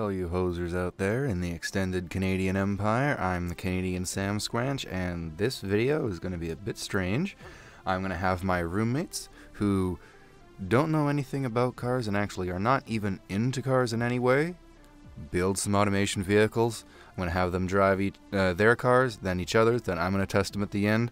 all you hosers out there in the extended Canadian Empire. I'm the Canadian Samsquanch, and this video is going to be a bit strange. I'm going to have my roommates, who don't know anything about cars and actually are not even into cars in any way, build some automation vehicles. I'm going to have them drive their cars, then each other's, then I'm going to test them at the end.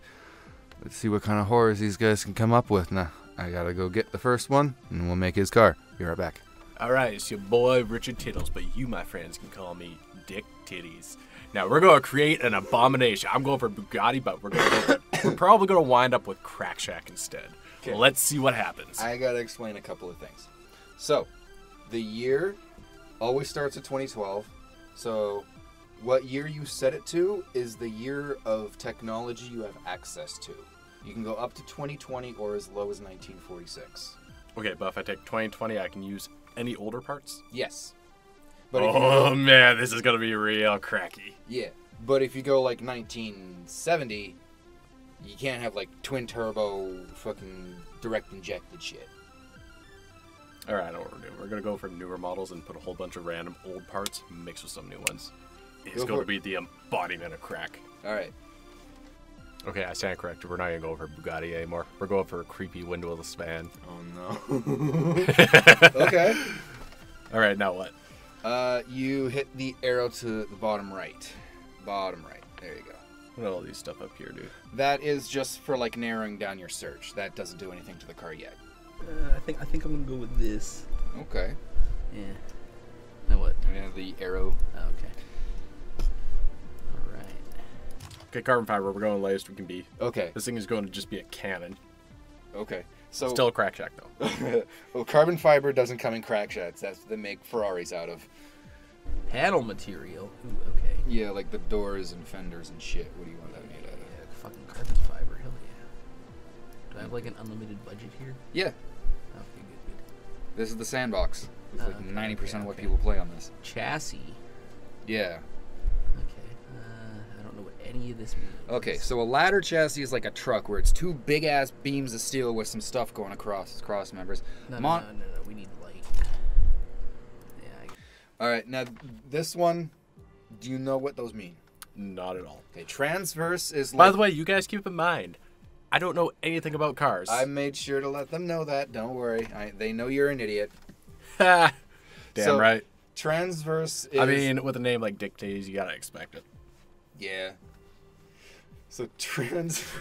Let's see what kind of horrors these guys can come up with. Now, I gotta go get the first one, and we'll make his car. Be right back. Alright, it's your boy Richard Tittles, but you, my friends, can call me Dick Titties. Now, we're going to create an abomination. I'm going for Bugatti, but we're probably going to wind up with Crack Shack instead. Okay. Let's see what happens. I gotta explain a couple of things. So, the year always starts at 2012. So, what year you set it to is the year of technology you have access to. You can go up to 2020 or as low as 1946. Okay, but if I take 2020, I can use any older parts? Yes. But man, this is going to be real cracky. Yeah, but if you go like 1970, you can't have like twin turbo fucking direct injected shit. Alright, I know what we're doing. We're going to go for newer models and put a whole bunch of random old parts mixed with some new ones. It's going to be the embodiment of crack. Alright. Okay, I stand corrected. We're not going to go for Bugatti anymore. We're going for a creepy windowless van. Oh, no. Okay. Alright, now what? You hit the arrow to the bottom right. Bottom right. There you go. What are all these stuff up here, dude? That is just for, like, narrowing down your search. That doesn't do anything to the car yet. I think I'm going to go with this. Okay. Yeah. Now what? Yeah, the arrow. Oh, okay. Okay, carbon fiber, we're going latest we can be. Okay. This thing is going to just be a cannon. Okay. So still a Crack Shack, though. Well, carbon fiber doesn't come in Crack Shacks. That's what they make Ferraris out of. Panel material? Ooh, okay. Yeah, like the doors and fenders and shit. What do you want that made out of? Yeah, fucking carbon fiber. Hell yeah. Do I have like an unlimited budget here? Yeah. Okay, good. This is the sandbox. It's like okay, 90% of what people play on this. Chassis. Yeah. I don't know what any of this means. Okay, so a ladder chassis is like a truck where it's two big-ass beams of steel with some stuff going across as cross members. No, we need light. Yeah. Alright, now this one, do you know what those mean? Not at all. Okay, transverse is like... By the way, you guys keep in mind, I don't know anything about cars. I made sure to let them know that. Don't worry. They know you're an idiot. Ha! Damn right. Transverse is... I mean, with a name like Dick Titties, you gotta expect it. Yeah. So transverse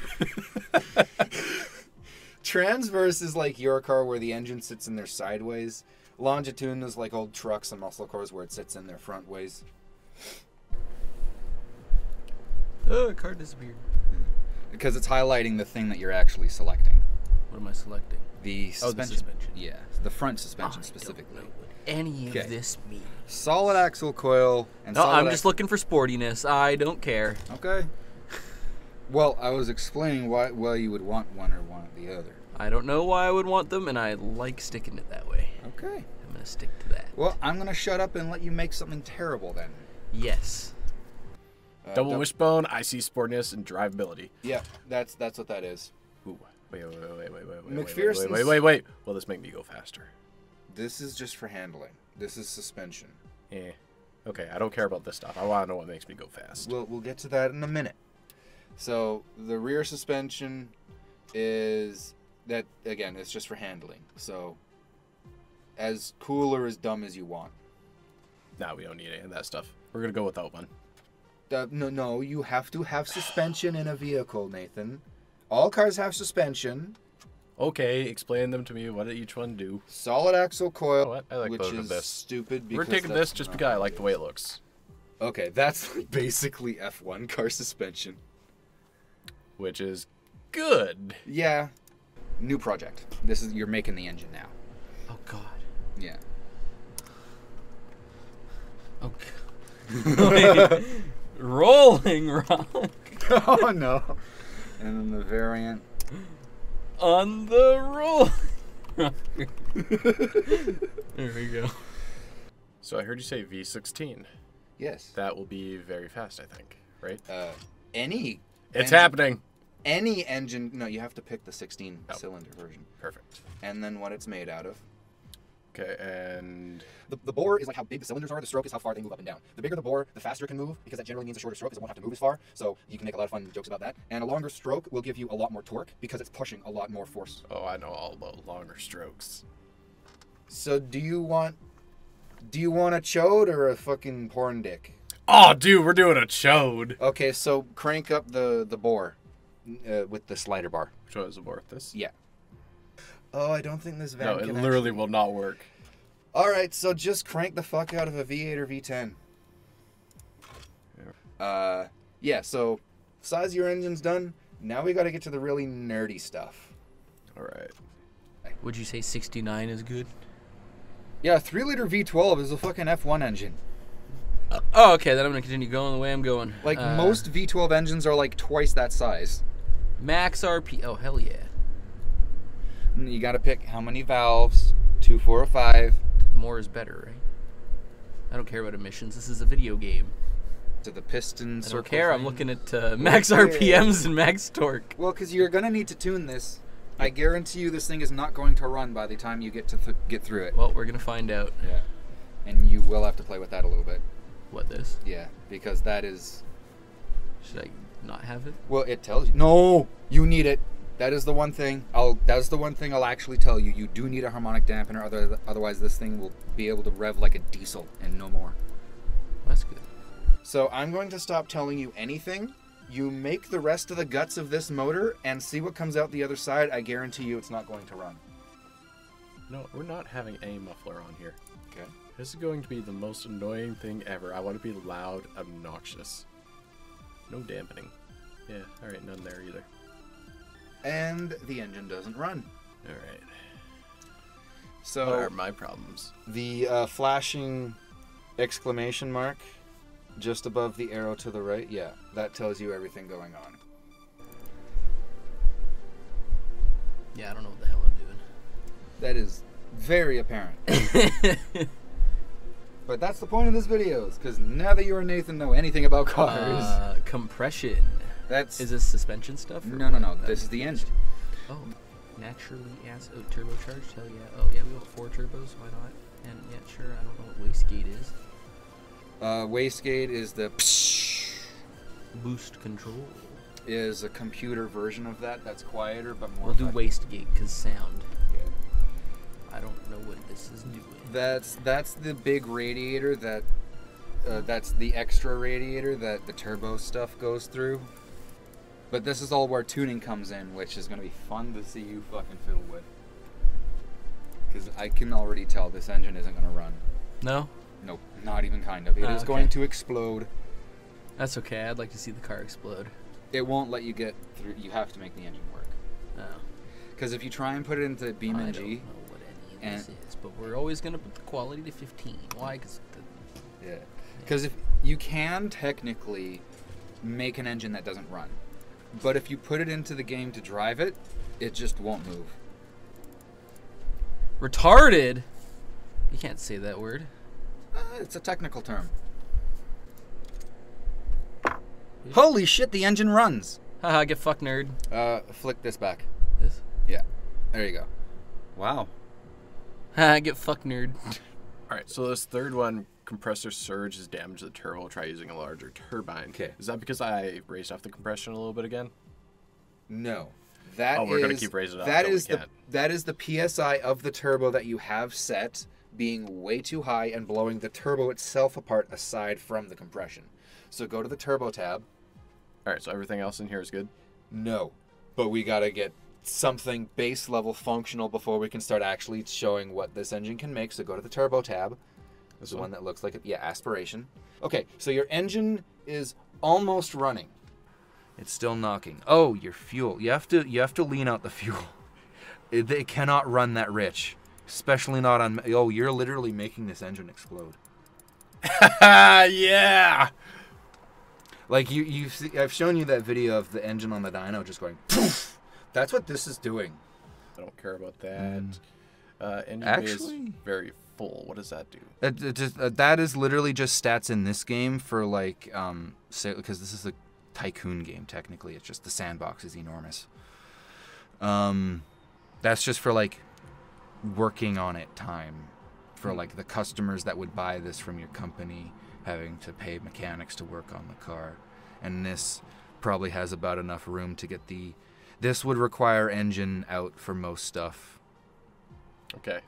is like your car where the engine sits in there sideways. Longitudinal is like old trucks and muscle cars where it sits in their front ways. Oh, a car disappeared. Because it's highlighting the thing that you're actually selecting. What am I selecting? The suspension. Oh, the suspension. Yeah, the front suspension specifically. I don't know what any of this means. Solid axle coil and no, I'm just looking for sportiness. I don't care. Okay. Well, I was explaining why you would want one or one or the other. I don't know why I would want them, and I like sticking it that way. Okay. I'm going to stick to that. Well, I'm going to shut up and let you make something terrible then. Yes. Double wishbone, I see sportiness, and drivability. Yeah, that's what that is. Ooh, wait. McPherson's... Wait. Will this make me go faster? This is just for handling. This is suspension. Eh. Okay, I don't care about this stuff. I want to know what makes me go fast. We'll get to that in a minute. So, the rear suspension is... That, again, it's just for handling. So, as cool or as dumb as you want. Nah, we don't need any of that stuff. We're going to go without one. No, you have to have suspension in a vehicle, Nathan. All cars have suspension. Okay, explain them to me. What did each one do? Solid axle coil, what? I like which both is of this. Stupid. We're taking this just because I like the way it looks. Okay, that's basically F1 car suspension. Which is good. Yeah. New project. You're making the engine now. Oh, God. Yeah. Okay. Rolling Rock. Oh, no. And then the variant. On the roll. There we go. So I heard you say V16. Yes. That will be very fast, I think, right? It's happening. Any engine. No, you have to pick the 16-cylinder version. Perfect. And then what it's made out of. Okay, and The bore is like how big the cylinders are. The stroke is how far they move up and down. The bigger the bore, the faster it can move, because that generally means a shorter stroke because it won't have to move as far. So you can make a lot of fun jokes about that. And a longer stroke will give you a lot more torque because it's pushing a lot more force. oh, I know all about longer strokes. So do you want a chode or a fucking porn dick? Oh, dude, we're doing a chode. Okay, so crank up the bore with the slider bar. Which one is it worth this? Yeah. Oh, I don't think this van No, it can literally will not work. All right, so just crank the fuck out of a V8 or V10. Yeah, so size of your engine's done. Now we got to get to the really nerdy stuff. All right. Would you say 69 is good? Yeah, 3-liter V12 is a fucking F1 engine. Oh, okay. Then I'm gonna continue going the way I'm going. Like most V12 engines are like twice that size. max RP. Oh hell yeah. You got to pick how many valves, 2, 4, or 5. More is better, right? I don't care about emissions. This is a video game. To the piston I circle don't care. I'm thing. looking at max Okay. RPMs and max torque. Well, because you're gonna need to tune this. I guarantee you, this thing is not going to run by the time you get to get through it. Well, we're gonna find out. Yeah, and you will have to play with that a little bit. What this? Yeah, because that is. Should I not have it? Well, it tells you. No, you need it. That is the one thing. That's the one thing I'll actually tell you. You do need a harmonic dampener, otherwise this thing will be able to rev like a diesel and no more. Well, that's good. So I'm going to stop telling you anything. You make the rest of the guts of this motor and see what comes out the other side. I guarantee you it's not going to run. No, we're not having any muffler on here. Okay. This is going to be the most annoying thing ever. I want to be loud, obnoxious. No dampening. Yeah, alright, none there either. And the engine doesn't run. Alright. So What are my problems? the flashing exclamation mark just above the arrow to the right, yeah, that tells you everything going on. Yeah, I don't know what the hell I'm doing. That is very apparent. But that's the point of this video, because now that you and Nathan know anything about cars, Compression. that's... Is this suspension stuff? or No, no, no, what? this is the engine. Oh, naturally turbocharged. Hell yeah. Oh yeah, we want 4 turbos. Why not? And yeah, sure. I don't know what wastegate is. Wastegate is the... Boost control. is a computer version of that that's quieter but more... We'll do fun. wastegate because sound. Yeah. I don't know what this is doing. That's the big radiator that... that's the extra radiator that the turbo stuff goes through. But this is all where tuning comes in, which is going to be fun to see you fucking fiddle with. Because I can already tell this engine isn't going to run. No? Nope, not even kind of. It is okay. going to explode. That's okay. I'd like to see the car explode. It won't let you get through. You have to make the engine work. No. Because if you try and put it into I don't beamng, know what any of this is, but we're always going to put the quality to 15. Why? Because yeah. Because if you can technically make an engine that doesn't run, but if you put it into the game to drive it, it just won't move. retarded? You can't say that word. It's a technical term. Holy shit, the engine runs. Haha, get fucked, nerd. Flick this back. This? Yeah. There you go. Wow. Haha, get fucked, nerd. Alright, so this third one, compressor surge has damaged the turbo. Try using a larger turbine. Okay. Is that because I raised off the compression a little bit again? No. That Oh, we're gonna is- keep raising it up that till we is the can't. that is the PSI of the turbo that you have set being way too high and blowing the turbo itself apart aside from the compression. So go to the turbo tab. Alright, so everything else in here is good? No. But we got to get something base level functional before we can start actually showing what this engine can make. So go to the turbo tab. This is the one that looks like it. Yeah, aspiration. Okay, so your engine is almost running. It's still knocking. Oh, your fuel. You have to lean out the fuel. It cannot run that rich, especially not on. Oh, you're literally making this engine explode. Yeah! Like I've shown you that video of the engine on the dyno just going poof. That's what this is doing. I don't care about that. Engine bay Actually- is very full. What does that do? That is literally just stats in this game for like because this is a tycoon game technically. It's just the sandbox is enormous. That's just for like working on it time. for like the customers that would buy this from your company having to pay mechanics to work on the car. And this probably has about enough room to get this would require engine out for most stuff. Okay.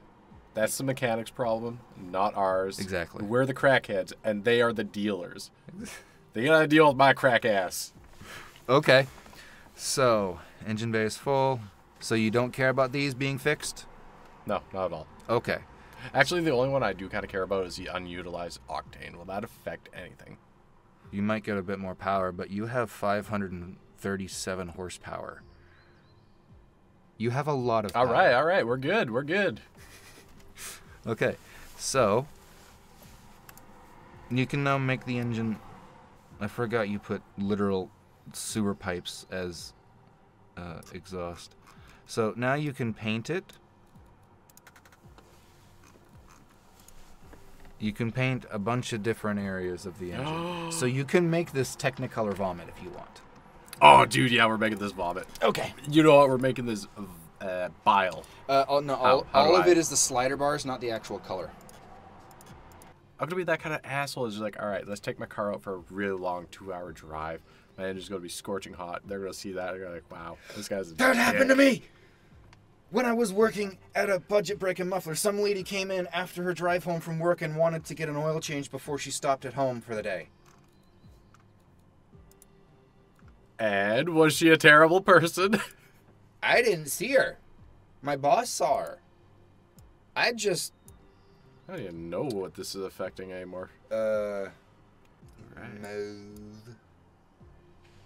That's the mechanics problem, not ours. Exactly. We're the crackheads, and they are the dealers. They gotta deal with my crack ass. Okay. So, engine bay is full. So you don't care about these being fixed? No, not at all. Okay. Actually, the only one I do kind of care about is the unutilized octane. Will that affect anything? You might get a bit more power, but you have 537 horsepower. You have a lot of power. All right. We're good. Okay. So, you can now make the engine... I forgot you put literal sewer pipes as exhaust. So now you can paint it. You can paint a bunch of different areas of the engine. So you can make this Technicolor vomit if you want. Oh, dude, yeah, we're making this vomit. Okay. You know what? We're making this bile. All of it is the slider bars, not the actual color. I'm gonna be that kind of asshole. Is just like, all right, let's take my car out for a really long 2-hour drive. My engine's gonna be scorching hot. They're gonna see that. They're gonna be like, wow, this guy's a That dick. happened to me! When I was working at a budget breaking muffler, some lady came in after her drive home from work and wanted to get an oil change before she stopped at home for the day. And was she a terrible person? I didn't see her. My boss saw her. I just... I don't even know what this is affecting anymore. Right. Move.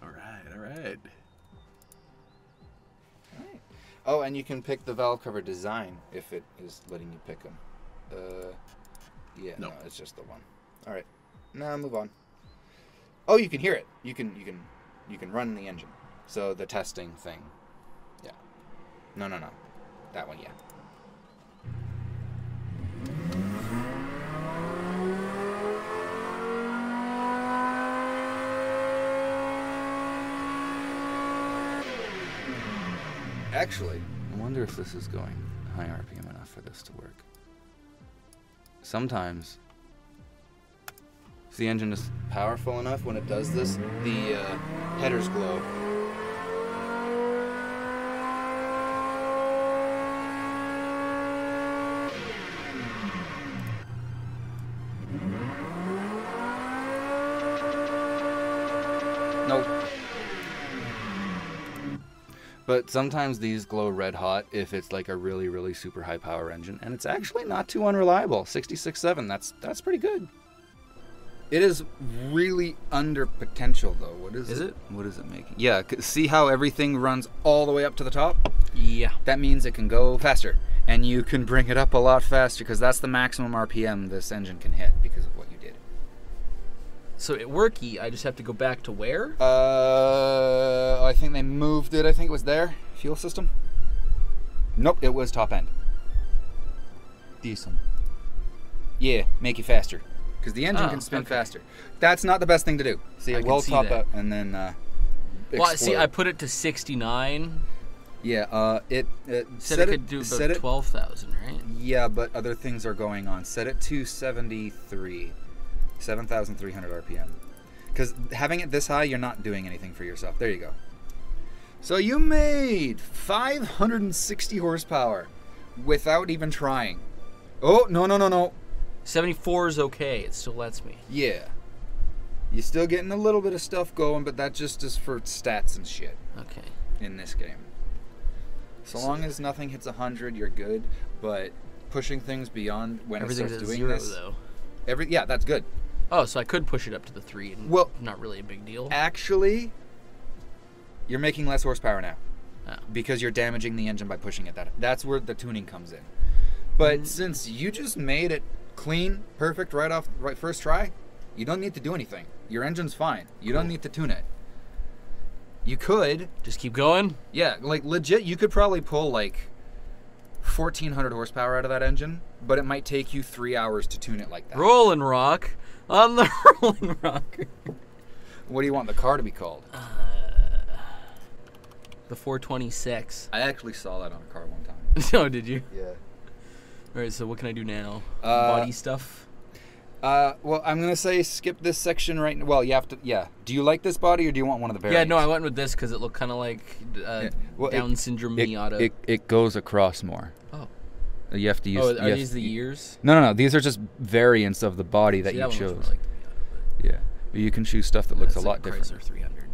All right. Oh, and you can pick the valve cover design if it is letting you pick them. Yeah, no, it's just the one. All right, now move on. Oh, you can hear it. You can run the engine. So the testing thing. Yeah. No. That one, yeah. Actually, I wonder if this is going high RPM enough for this to work. Sometimes, if the engine is powerful enough when it does this, the headers glow. Nope. But sometimes these glow red hot if it's like a really, really super high power engine, and it's actually not too unreliable. 66.7, that's pretty good. It is really under potential though. What is it? What is it making? Yeah, see how everything runs all the way up to the top? Yeah. That means it can go faster, and you can bring it up a lot faster because that's the maximum RPM this engine can hit because of what you did. So it worky, I just have to go back to where? I think they moved it. I think it was there. Fuel system? Nope, it was top end. Decent. Yeah, make it faster. Because the engine can spin faster. That's not the best thing to do. See, it will top out and then well, see, I put it to 69. Yeah, it said it could do about 12,000, right? Yeah, but other things are going on. Set it to 73. 7,300 RPM. Because having it this high, you're not doing anything for yourself. There you go. So you made 560 horsepower without even trying. Oh, no. 74 is okay. It still lets me. Yeah. You're still getting a little bit of stuff going, but that just is for stats and shit. Okay. In this game. So long as nothing hits 100, you're good. But pushing things beyond when it starts doing zero, this... though. Yeah, that's good. Oh, so I could push it up to the 3 and not really a big deal. Actually, you're making less horsepower now. Oh. Because you're damaging the engine by pushing it. That's where the tuning comes in. But since you just made it clean, perfect, right first try, you don't need to do anything. Your engine's fine. You don't need to tune it. You could just keep going? Yeah, like legit, you could probably pull like 1,400 horsepower out of that engine, but it might take you 3 hours to tune it like that. Rolling Rock on the Rolling Rock. What do you want the car to be called? The 426. I actually saw that on a car one time. Oh, did you? Yeah. All right, so what can I do now? Body stuff? Well, I'm going to say skip this section right now. Well, you have to, yeah. Do you like this body or do you want one of the variants? Yeah, no, I went with this because it looked kind of like Down syndrome Miata. It goes across more. Oh. You have to use... Oh, are these the years? No. These are just variants of the body that you that chose. One was more like the Miata, Yeah. But you can choose stuff that looks a lot different. Chrysler 300.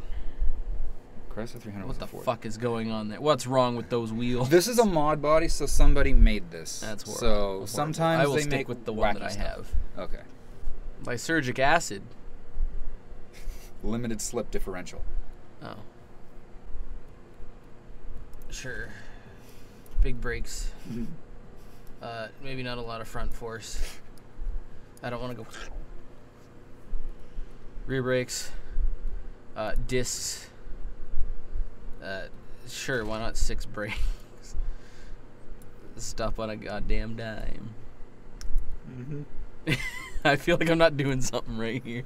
Chrysler 300 What the fuck is going on there? What's wrong with those wheels? This is a mod body, so somebody made this. That's horrible. So That's sometimes I will they stick make with the one that I wacky stuff. have. Okay. Lysergic acid. Limited slip differential. Oh. Sure. Big brakes. Maybe not a lot of front force. I don't want to go. Rear brakes. Discs. Sure, why not 6 brakes? Stop on a goddamn dime. I feel like I'm not doing something right here.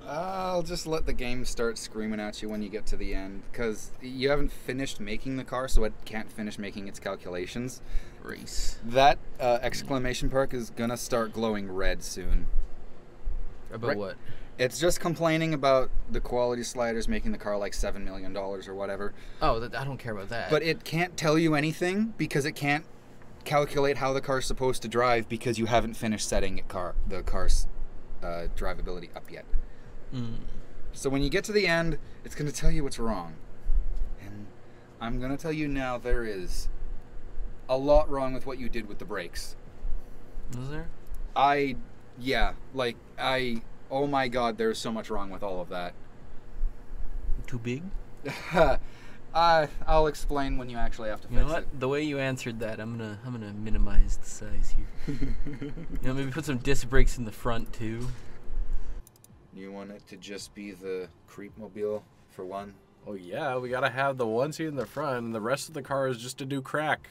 I'll just let the game start screaming at you when you get to the end, because you haven't finished making the car, so it can't finish making its calculations. Race. That exclamation mark is gonna start glowing red soon. About what? It's just complaining about the quality sliders making the car like $7 million or whatever. Oh, I don't care about that. But it can't tell you anything because it can't calculate how the car's supposed to drive because you haven't finished setting the car's drivability up yet. So when you get to the end, it's going to tell you what's wrong. And I'm going to tell you now there is a lot wrong with what you did with the brakes. Is there? Oh my god, there's so much wrong with all of that. Too big? I'll explain when you actually have to fix it. You know what? The way you answered that, I'm gonna minimize the size here. Maybe put some disc brakes in the front too. You want it to just be the creep mobile for one? Oh yeah, we gotta have the one seat in the front, and the rest of the car is just to do crack.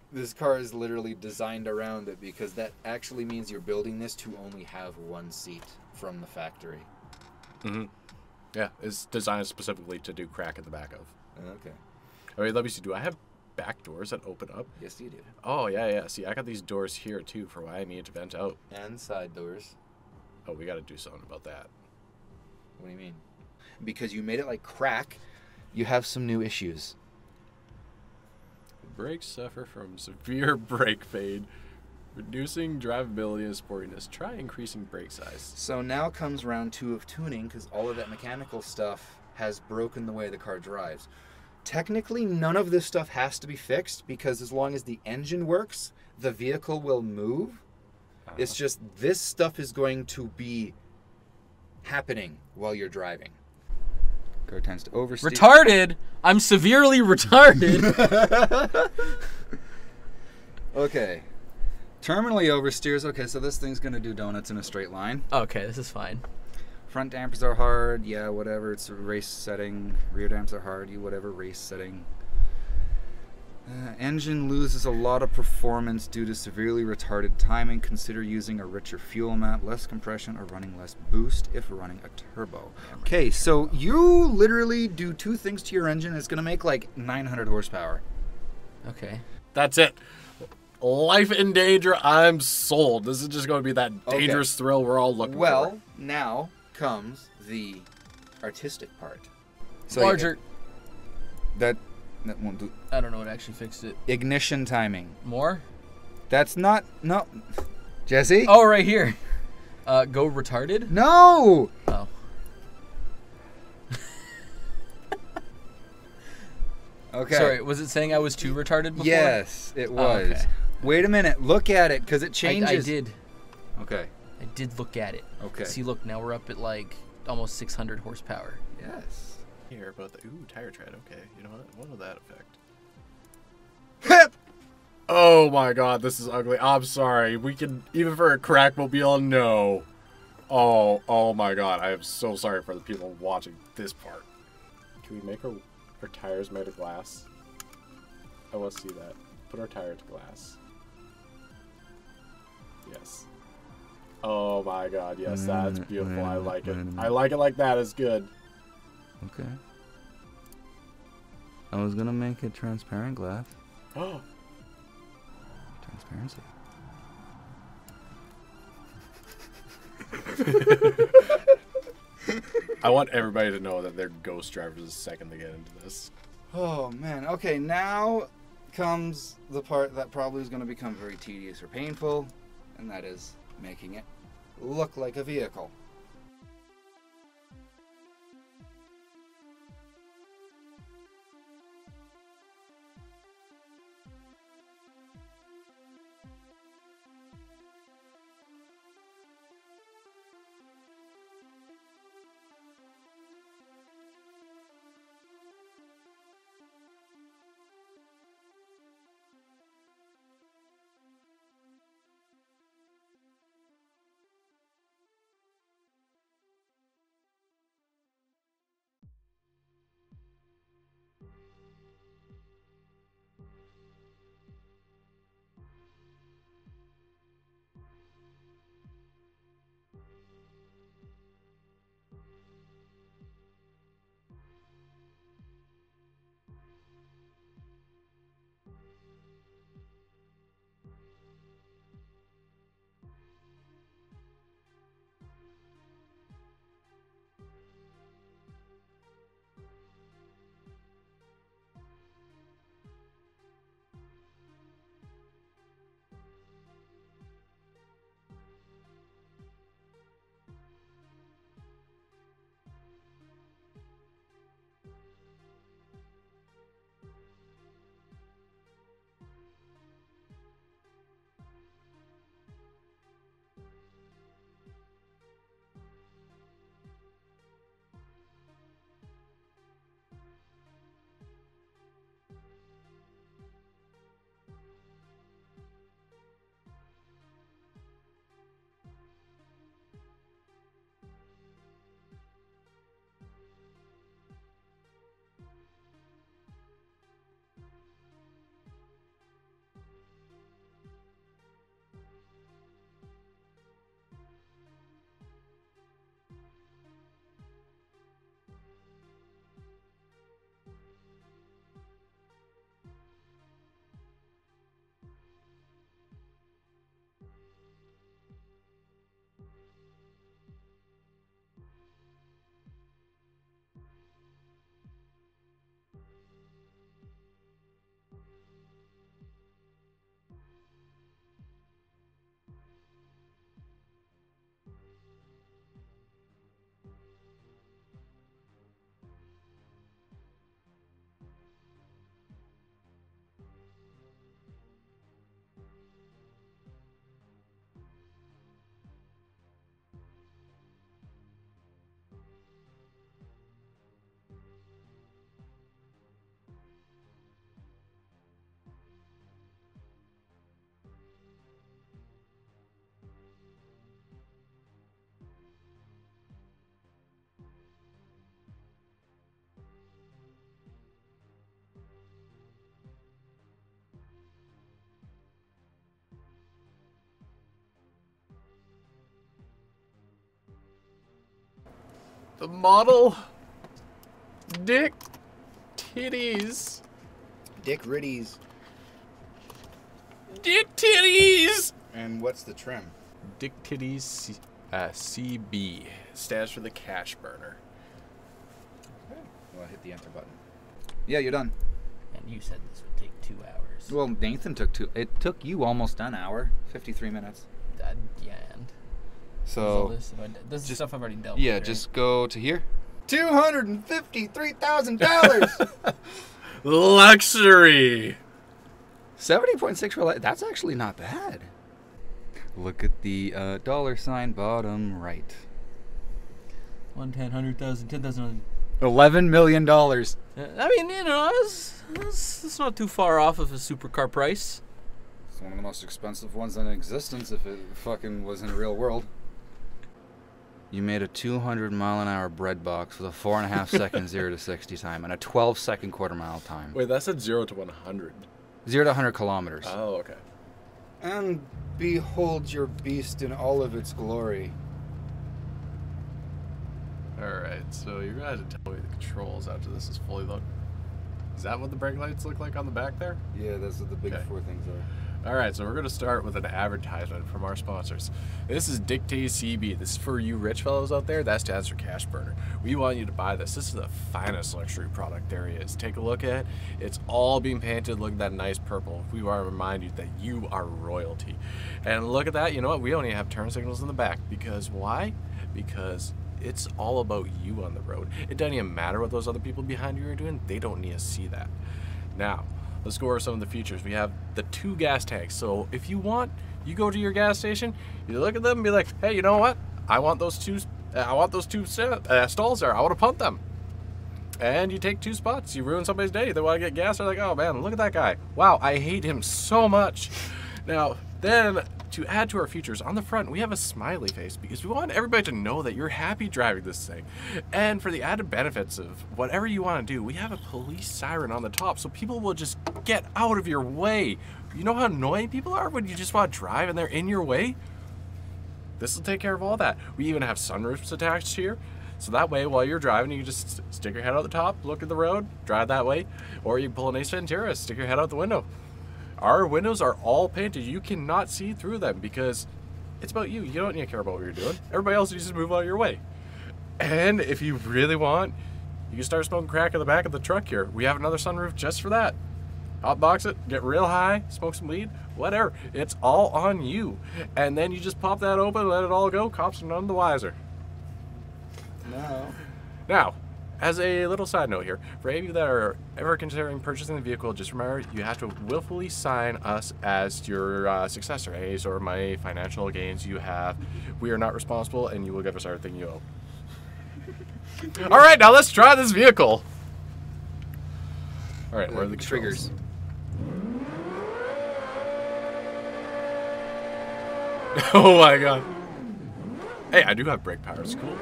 This car is literally designed around it because that actually means you're building this to only have one seat from the factory. Yeah, it's designed specifically to do crack at the back of. Okay. All right, let me see. Do I have back doors that open up? Yes, you do. Oh, yeah. See, I got these doors here, too, for why I need to vent out. And side doors. Oh, we got to do something about that. What do you mean? Because you made it like crack, you have some new issues. Brakes suffer from severe brake fade. Reducing drivability and sportiness. Try increasing brake size. So now comes round 2 of tuning because all of that mechanical stuff has broken the way the car drives. Technically, none of this stuff has to be fixed because as long as the engine works, the vehicle will move. It's just this stuff is going to be happening while you're driving. Car tends to oversteer. Retarded? I'm severely retarded. Okay. Terminally oversteers. Okay, so this thing's going to do donuts in a straight line. Okay, this is fine. Front dampers are hard. Yeah, whatever. It's a race setting. Rear dampers are hard. Whatever, race setting. Engine loses a lot of performance due to severely retarded timing. Consider using a richer fuel map, less compression, or running less boost if running a turbo. Okay, so you literally do 2 things to your engine. It's going to make like 900 horsepower. Okay. That's it. Life in danger. I'm sold. This is just going to be that dangerous thrill we're all looking for. Well, now comes the artistic part. So Larger. That won't do. I don't know what actually fixed it. Ignition timing. More? That's not. No. Jesse? Oh, right here. Go retarded? No! Oh. Okay. Sorry, was it saying I was too retarded before? Yes, it was. okay. Wait a minute. Look at it, because it changes. I did. Okay. I did look at it. Okay. See, look, now we're up at like almost 600 horsepower. Yes. Here about the tire tread. Okay, you know what will that affect? Oh my god, this is ugly. I'm sorry. We can even for a crackmobile. No. Oh my god. I am so sorry for the people watching this part. Can we make our tires made of glass? I want to see that. Put our tire to glass. Yes. Oh my god. Yes, that's beautiful. I like it. I like it like that. It's good. Okay. I was gonna make it transparent glass. Transparency. I want everybody to know that they're ghost drivers the second they get into this. Oh, man. Okay, now comes the part that probably is going to become very tedious or painful, and that is making it look like a vehicle. The model. Dick titties. Dick Ritties. Dick titties. And what's the trim? Dick titties CB. Stands for the cash burner. Okay. Well, hit the enter button. Yeah, you're done. And you said this would take 2 hours. Well, Nathan took it took you almost an hour, 53 minutes. Yeah, and So this is stuff I've already dealt Yeah, with. just go to here. $253,000. Luxury. 70.6 for light. That's actually not bad. Look at the $sign bottom right. 110, 100,000, 10,000. $11 million. I mean, you know, it's not too far off of a supercar price. It's one of the most expensive ones in existence if it fucking was in the real world. You made a 200-mile-an-hour bread box with a 4.5 second 0 to 60 time and a 12-second quarter-mile time. Wait, that said 0 to 100. 0 to 100 kilometers. Oh, okay. And behold your beast in all of its glory. Alright, so you're gonna have to tell me the controls after this is fully loaded. Is that what the brake lights look like on the back there? Yeah, those are the big Okay. four things are. Alright, so we're going to start with an advertisement from our sponsors. This is Dictate CB. This is for you rich fellows out there. That stands for Cash Burner. We want you to buy this. This is the finest luxury product there is. Take a look at it. It's all being painted. Look at that nice purple. We want to remind you that you are royalty. And look at that. You know what? We only have turn signals in the back. Because why? Because it's all about you on the road. It doesn't even matter what those other people behind you are doing. They don't need to see that. Now, let's go over some of the features. We have the 2 gas tanks. So if you want, you go to your gas station, you look at them and be like, hey, you know what? I want those two stalls there. I want to pump them. And you take 2 spots. You ruin somebody's day. They want to get gas. They're like, oh man, look at that guy. Wow, I hate him so much. Now, then to add to our features, on the front, we have a smiley face because we want everybody to know that you're happy driving this thing. And for the added benefits of whatever you want to do, we have a police siren on the top so people will just get out of your way. You know how annoying people are when you just want to drive and they're in your way? This will take care of all that. We even have sunroofs attached here. So that way, while you're driving, you just stick your head out the top, look at the road, drive that way. Or you pull an Ace Ventura, stick your head out the window. Our windows are all painted. You cannot see through them because it's about you. You don't need to care about what you're doing. Everybody else needs to move out of your way. And if you really want, you can start smoking crack in the back of the truck here. We have another sunroof just for that. Hotbox it, get real high, smoke some weed, whatever. It's all on you. And then you just pop that open, let it all go. Cops are none the wiser. No. Now, as a little side note here, for any of you that are ever considering purchasing the vehicle, just remember you have to willfully sign us as your successor. Any sort of money, financial gains you have, we are not responsible, and you will give us everything you owe. All right, now let's try this vehicle. All right, where are the triggers? Oh my god. Hey, I do have brake power. It's cool.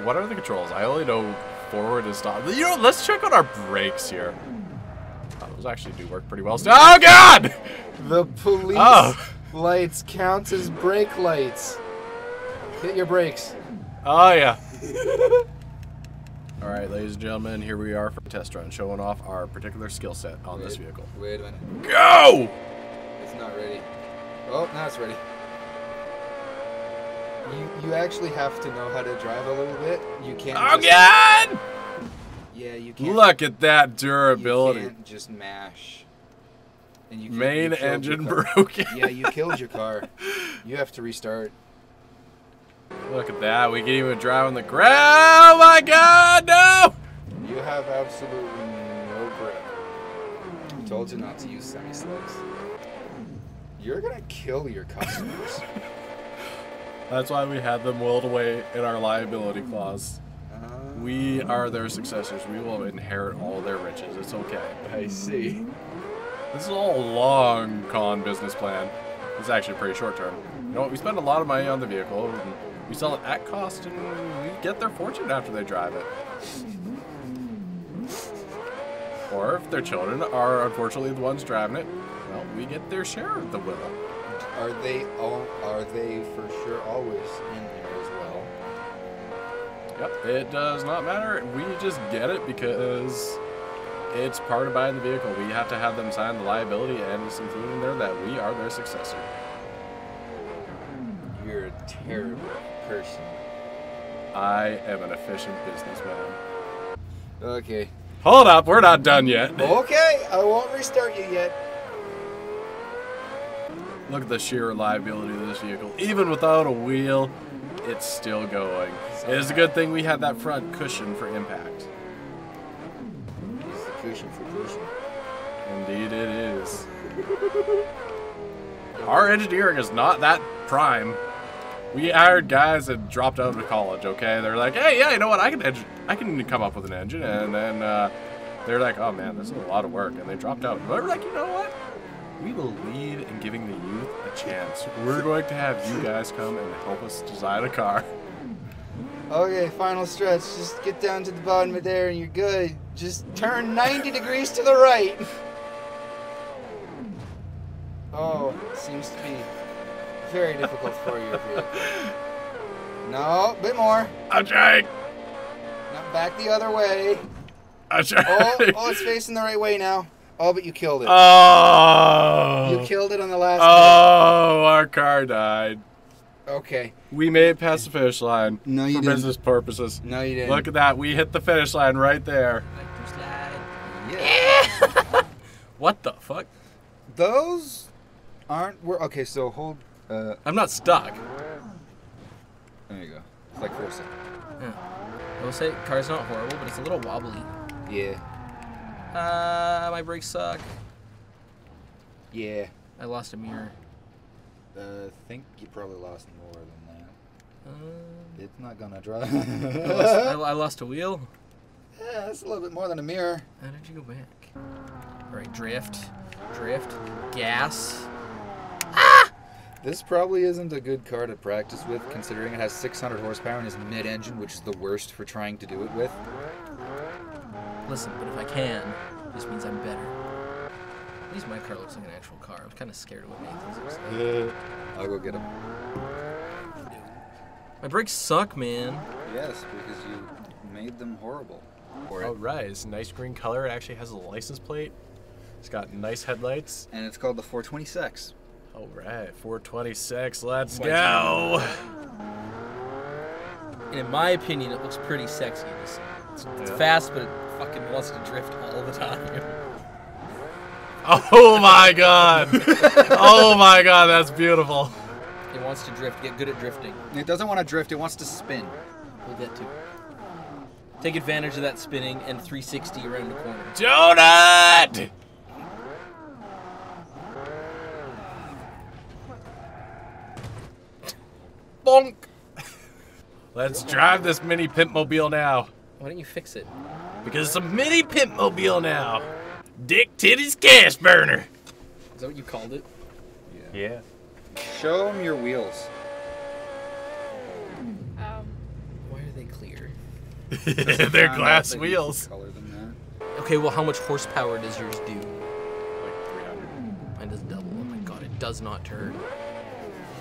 What are the controls? I only know forward and stop. You know, let's check out our brakes here. Oh, those actually do work pretty well. Oh god! The police lights counts as brake lights. Hit your brakes. Oh yeah. All right, ladies and gentlemen, here we are for a test run, showing off our particular skill set on this vehicle. Wait a minute. Go! It's not ready. Oh, now it's ready. You actually have to know how to drive a little bit. You can't. Oh god! Yeah, you can't. Look at that durability. You can't just mash. And you main engine broken. Yeah, you killed your car. You have to restart. Look at that. We can even drive on the ground. Oh my god, no! You have absolutely no grip. I told you not to use semi-slugs. You're gonna kill your customers. That's why we had them willed away in our liability clause. We are their successors. We will inherit all their riches. It's okay. I see. This is all a long con business plan. It's actually pretty short term. You know what? We spend a lot of money on the vehicle. And we sell it at cost, and we get their fortune after they drive it. Or if their children are unfortunately the ones driving it, well, we get their share of the will. Are they for sure always in there as well? Yep, it does not matter. We just get it because it's part of buying the vehicle. We have to have them sign the liability, and it's included in there that we are their successor. You're a terrible person. I am an efficient businessman. Okay. Hold up, we're not done yet. Okay, I won't restart you yet. Look at the sheer reliability of this vehicle. Even without a wheel, it's still going. It is a good thing we had that front cushion for impact. Use the cushion for cushion. Indeed it is. Our engineering is not that prime. We hired guys that dropped out of college, okay? They're like, hey, yeah, you know what? I can come up with an engine. And then they're like, oh, man, this is a lot of work. And they dropped out. But we're like, you know what? We believe in giving the youth a chance. We're going to have you guys come and help us design a car. Okay, final stretch. Just get down to the bottom of there and you're good. Just turn 90 degrees to the right. Oh, seems to be very difficult for your vehicle. No, a bit more. I'm trying. Now back the other way. I'm trying. Oh, it's facing the right way now. Oh, but you killed it. Oh! You killed it on the last Oh, our car died. hit. Okay. We made it past the finish line. No, you for didn't. business purposes. No, you didn't. Look at that. We hit the finish line right there. Yeah. What the fuck? Those aren't... Okay, so hold... I'm not stuck. There you go. It's like forcing. Yeah. I will say, car's not horrible, but it's a little wobbly. Yeah. My brakes suck. Yeah. I lost a mirror. I think you probably lost more than that. Uh, It's not gonna drive. I lost a wheel. Yeah, that's a little bit more than a mirror. How did you go back? Alright, drift. Drift. Gas. This probably isn't a good car to practice with, considering it has 600 horsepower and is mid-engine, which is the worst for trying to do it with. Listen, but if I can, this means I'm better. At least my car looks like an actual car. I was kind of scared of what Nathan's looks like. I'll go get him. My brakes suck, man. Yes, because you made them horrible. All right, it's a nice green color. It actually has a license plate. It's got nice headlights. And it's called the 426. All right, 426. Let's go. And in my opinion, it looks pretty sexy. It's fast, but it fucking wants to drift all the time. Oh my god. Oh my god, that's beautiful. It wants to drift. Get good at drifting. It doesn't want to drift, it wants to spin. We'll get to. Take advantage of that spinning and 360 around the corner. Donut! Bonk! Let's drive this mini pimpmobile now. Why don't you fix it? Because it's a mini pimpmobile now. Dick Titty's gas burner. Is that what you called it? Yeah. Show them your wheels. Why are they clear? They're glass wheels. Color than Okay, well, how much horsepower does yours do? Like 300. Mine does double. Oh my god, it does not turn.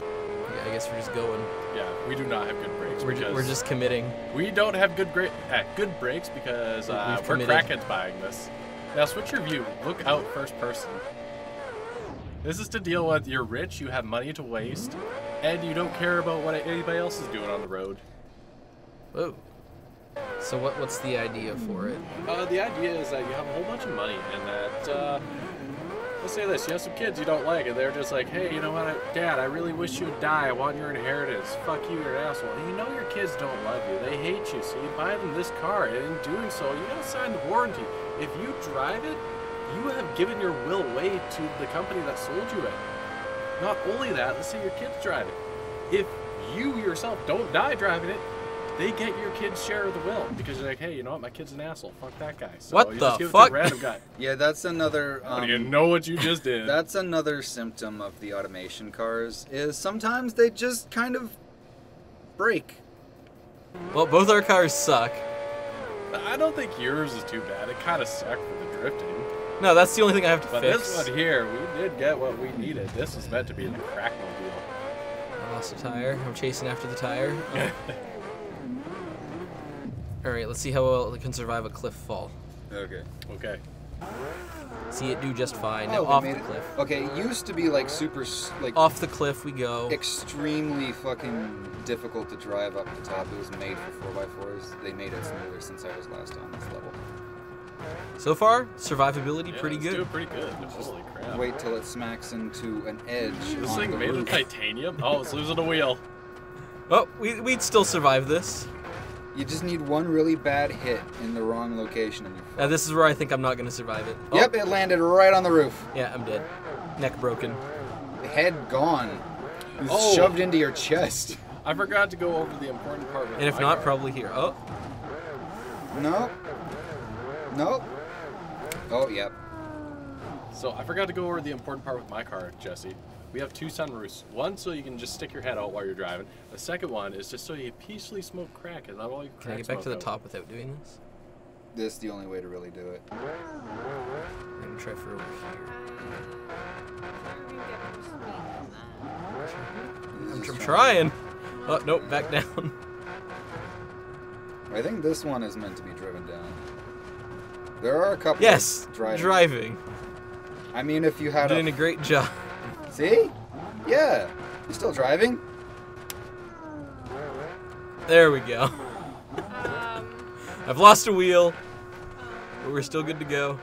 Yeah, I guess we're just going. Yeah, we do not have good brakes. We're just committing. We don't have good brakes because we're committed. crackheads buying this. Now switch your view. Look out first person. This is to deal with you're rich, you have money to waste, and you don't care about what anybody else is doing on the road. Whoa. So what's the idea for it? The idea is that you have a whole bunch of money and that, let's say this, you have some kids you don't like and they're just like, hey, you know what, Dad, I really wish you'd die, I want your inheritance, fuck you, you're an asshole. And you know your kids don't love you, they hate you, so you buy them this car, and in doing so, you gotta sign the warranty. If you drive it, you have given your will away to the company that sold you it. Not only that, let's say your kids drive it. If you yourself don't die driving it, they get your kid's share of the will because you're like, hey, you know what? My kid's an asshole. Fuck that guy. So What you the just give it to fuck? a random guy. Yeah, that's another. Do you know what you just did? That's another symptom of the automation cars. Is sometimes they just kind of break. Well, both our cars suck. I don't think yours is too bad. It kind of sucked for the drifting. No, that's the only thing I have to But fix. this one here, we did get what we needed. This is meant to be the crackmobile. I lost a tire. I'm chasing after the tire. Oh. Alright, let's see how well it can survive a cliff fall. Okay. Okay. See it do just fine. Now Oh, we off made the it. cliff. Okay, it used to be like super, like Off the cliff we go. extremely fucking difficult to drive up the top. It was made for 4x4s. They made it smoother since I was last on this level. So far, survivability Yeah, pretty it's good. doing pretty good. Holy crap. Wait till it smacks into an edge. This on thing the made of roof. titanium? Oh, it's losing a wheel. Oh, we'd still survive this. You just need one really bad hit in the wrong location and you're fucked. This is where I think I'm not going to survive it. Oh, Yep, it landed right on the roof. Yeah, I'm dead. Neck broken. Head gone. It's Oh. shoved into your chest. I forgot to go over the important part with And if my not, car. probably here. Oh, Nope. Nope. Oh, yep. So I forgot to go over the important part with my car, Jesse. We have two sunroofs. One so you can just stick your head out while you're driving. The second one is just so you peacefully smoke crack and not all your can I crack get back to the smoke out. top without doing this? This is the only way to really do it. I'm going to try for over here. I'm trying. Oh, nope, back down. I think this one is meant to be driven down. There are a couple Yes, of driving. driving. I mean, if you had Doing a great job. See? Yeah. You still driving? There we go. I've lost a wheel, but we're still good to go.